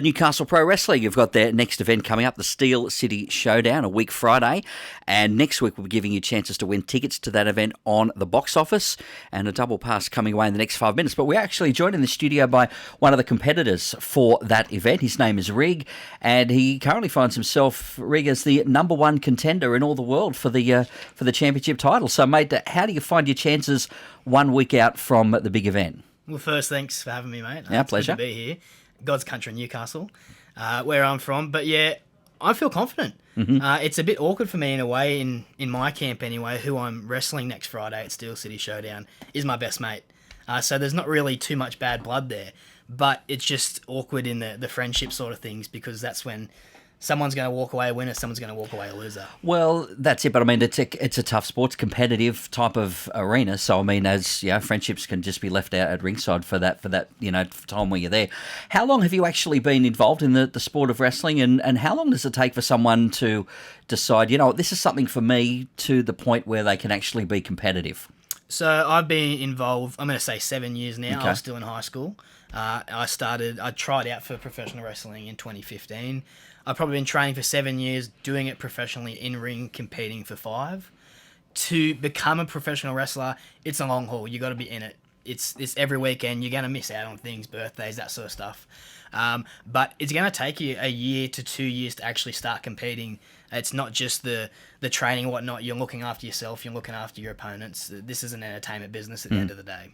Newcastle Pro Wrestling, you've got their next event coming up, the Steel City Showdown, a week Friday. And next week we'll be giving you chances to win tickets to that event on the box office and a double pass coming away in the next 5 minutes. But we're actually joined in the studio by one of the competitors for that event. His name is Rig, and he currently finds himself, Rig, as the number one contender in all the world for the championship title. So, mate, how do you find your chances 1 week out from the big event? Well, first, thanks for having me, mate. Our pleasure. Good to be here. God's country, Newcastle, where I'm from. But yeah, I feel confident. Mm-hmm. It's a bit awkward for me in a way, in my camp anyway, who I'm wrestling next Friday at Steel City Showdown is my best mate. So there's not really too much bad blood there. But it's just awkward in the friendship sort of things, because that's when someone's going to walk away a winner, someone's going to walk away a loser. Well, that's it. But I mean, it's a tough sports, competitive type of arena. So I mean, as friendships can just be left out at ringside for that time where you're there. How long have you actually been involved in the sport of wrestling, and how long does it take for someone to decide, this is something for me, to the point where they can actually be competitive? So I've been involved, I'm going to say 7 years now. Okay. I was still in high school. I tried out for professional wrestling in 2015. I've probably been training for 7 years, doing it professionally in ring, competing for 5. To become a professional wrestler, it's a long haul. You got to be in it. It's every weekend. You're going to miss out on things, birthdays, that sort of stuff. But it's going to take you a year to 2 years to actually start competing. It's not just the training and whatnot. You're looking after yourself. You're looking after your opponents. This is an entertainment business at the end of the day.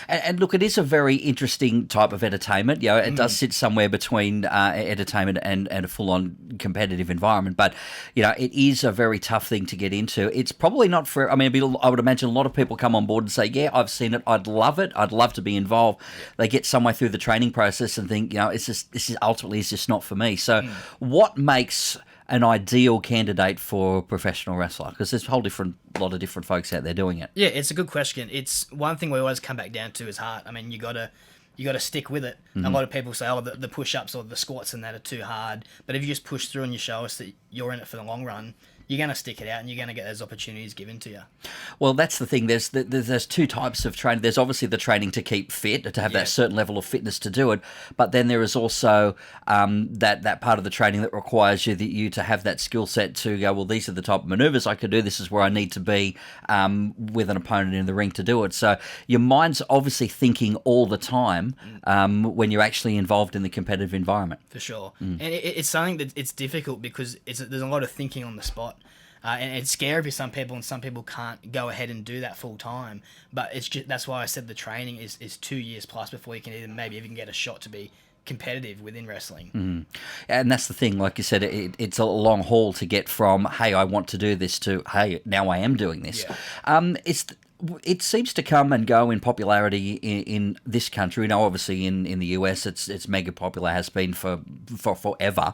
And look, it is a very interesting type of entertainment. It does sit somewhere between entertainment and a full-on competitive environment. But, it is a very tough thing to get into. It's probably not for... I mean, I would imagine a lot of people come on board and say, yeah, I've seen it. I'd love it. I'd love to be involved. They get somewhere through the training process and think, this is ultimately just not for me. So what makes an ideal candidate for a professional wrestler? Because there's a whole lot of different folks out there doing it. Yeah, it's a good question. It's one thing we always come back down to is heart. I mean, you gotta stick with it. Mm-hmm. A lot of people say, the push-ups or the squats and that are too hard. But if you just push through and you show us that you're in it for the long run, you're going to stick it out and you're going to get those opportunities given to you. Well, that's the thing. There's two types of training. There's obviously the training to keep fit, to have that certain level of fitness to do it. But then there is also that part of the training that requires you to have that skill set to go, well, these are the type of maneuvers I could do. This is where I need to be with an opponent in the ring to do it. So your mind's obviously thinking all the time when you're actually involved in the competitive environment. For sure. And it's something that it's difficult because there's a lot of thinking on the spot. And it's scary for some people, and some people can't go ahead and do that full time. But that's why I said the training is 2 years plus before you can maybe even get a shot to be competitive within wrestling. Mm. And that's the thing, like you said, it's a long haul to get from, hey, I want to do this, to, hey, now I am doing this. Yeah. It seems to come and go in popularity in this country. Obviously in the US, it's mega popular, has been for forever.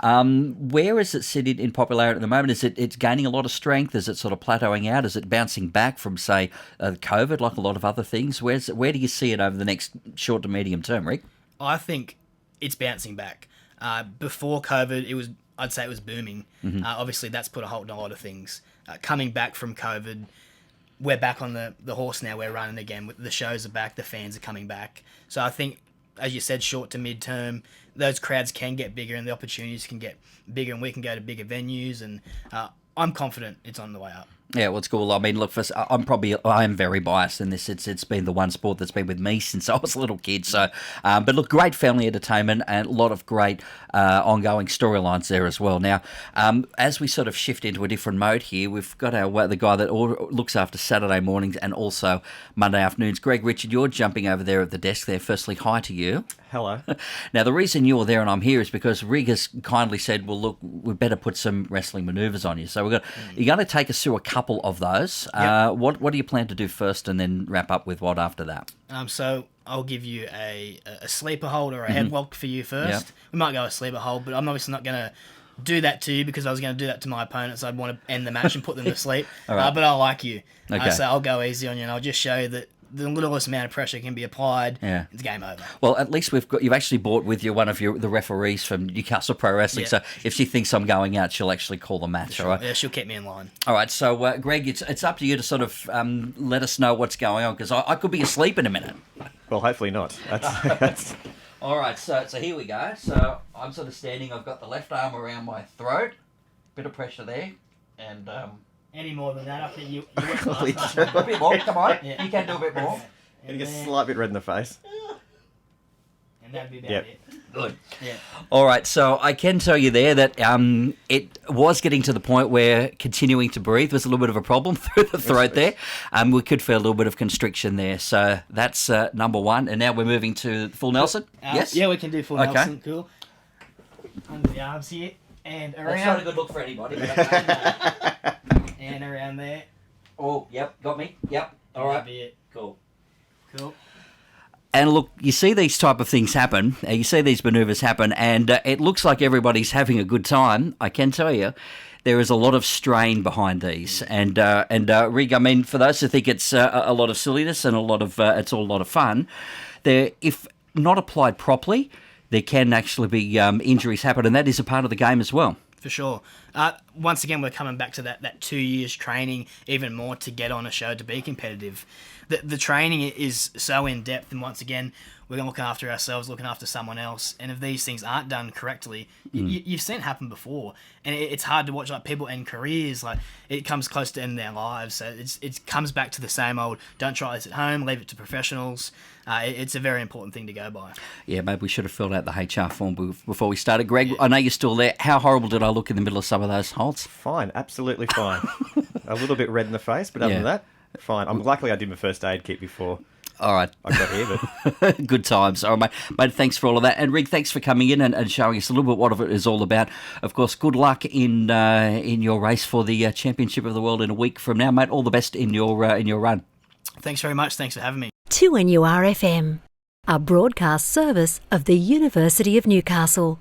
Where is it sitting in popularity at the moment? It's gaining a lot of strength? Is it sort of plateauing out? Is it bouncing back from, say, COVID, like a lot of other things? Where do you see it over the next short to medium term, Rick? I think it's bouncing back. Before COVID, I'd say it was booming. Mm-hmm. Obviously, that's put a hold on a lot of things. Coming back from COVID, we're back on the horse now. We're running again. The shows are back. The fans are coming back. So I think, as you said, short to mid-term, those crowds can get bigger and the opportunities can get bigger, and we can go to bigger venues. And I'm confident it's on the way up. Yeah, well, it's cool. I mean, look, I am very biased in this. It's been the one sport that's been with me since I was a little kid. So, but look, great family entertainment and a lot of great ongoing storylines there as well. Now, as we sort of shift into a different mode here, we've got the guy that looks after Saturday mornings and also Monday afternoons. Greg Richard, you're jumping over there at the desk there. Firstly, hi to you. Hello. Now, the reason you're there and I'm here is because Rig has kindly said, well, look, we better put some wrestling manoeuvres on you. So you're going to take us through a couple of those. Yep. What do you plan to do first, and then wrap up with what after that? So I'll give you a sleeper hold or a headlock for you first. Yep. We might go a sleeper hold, but I'm obviously not going to do that to you because I was going to do that to my opponents. I'd want to end the match and put them to sleep. All right. But I like you. Okay. So I'll go easy on you, and I'll just show you that the littlest amount of pressure can be applied. Yeah. It's game over. Well, at least you've actually brought with you one of the referees from Newcastle Pro Wrestling. Yeah. So if she thinks I'm going out, she'll actually call the match. Sure. All right. Yeah, she'll keep me in line. All right. So Greg, it's up to you to sort of let us know what's going on, because I could be asleep in a minute. Well, hopefully not. All right, so here we go. So I'm sort of standing. I've got the left arm around my throat. Bit of pressure there, and Any more than that, I think you Holy last shit. time. a bit more. Come on, Yeah. you can do a bit more. Getting a then- slight bit red in the face. And that'd be about Yep. it. Good. Yeah. All right, so I can tell you there that it was getting to the point where continuing to breathe was a little bit of a problem through the throat there. We could feel a little bit of constriction there. So that's number one. And now we're moving to full Nelson. Yes? Yeah, we can do full Okay. Nelson. Cool. Under the arms here. And That's not a around. good look for anybody. And around there. Oh, yep, got me. Yep. All That'd right. be it. Cool. Cool. And look, you see these type of things happen. You see these manoeuvres happen, and it looks like everybody's having a good time. I can tell you, there is a lot of strain behind these. And Rig, I mean, for those who think it's a lot of silliness and it's all a lot of fun, if not applied properly, there can actually be injuries happen, and that is a part of the game as well. For sure. Once again, we're coming back to that 2 years training, even more to get on a show to be competitive. The training is so in depth, and once again, we're looking after ourselves, looking after someone else. And if these things aren't done correctly, you've seen it happen before, and it's hard to watch. Like, people end careers, like it comes close to ending their lives. So it comes back to the same old: don't try this at home, leave it to professionals. It's a very important thing to go by. Yeah, maybe we should have filled out the HR form before we started. Greg, I know you're still there. How horrible did I look in the middle of some of those holds? Fine, absolutely fine. A little bit red in the face, but other Yeah. than that, fine. Luckily I did my first aid kit before All right. I got here, but Good times. All right, mate, thanks for all of that. And Rig, thanks for coming in and showing us a little bit what it is all about. Of course, good luck in your race for the Championship of the World in a week from now, mate. All the best in your run. Thanks very much. Thanks for having me. 2NURFM, a broadcast service of the University of Newcastle.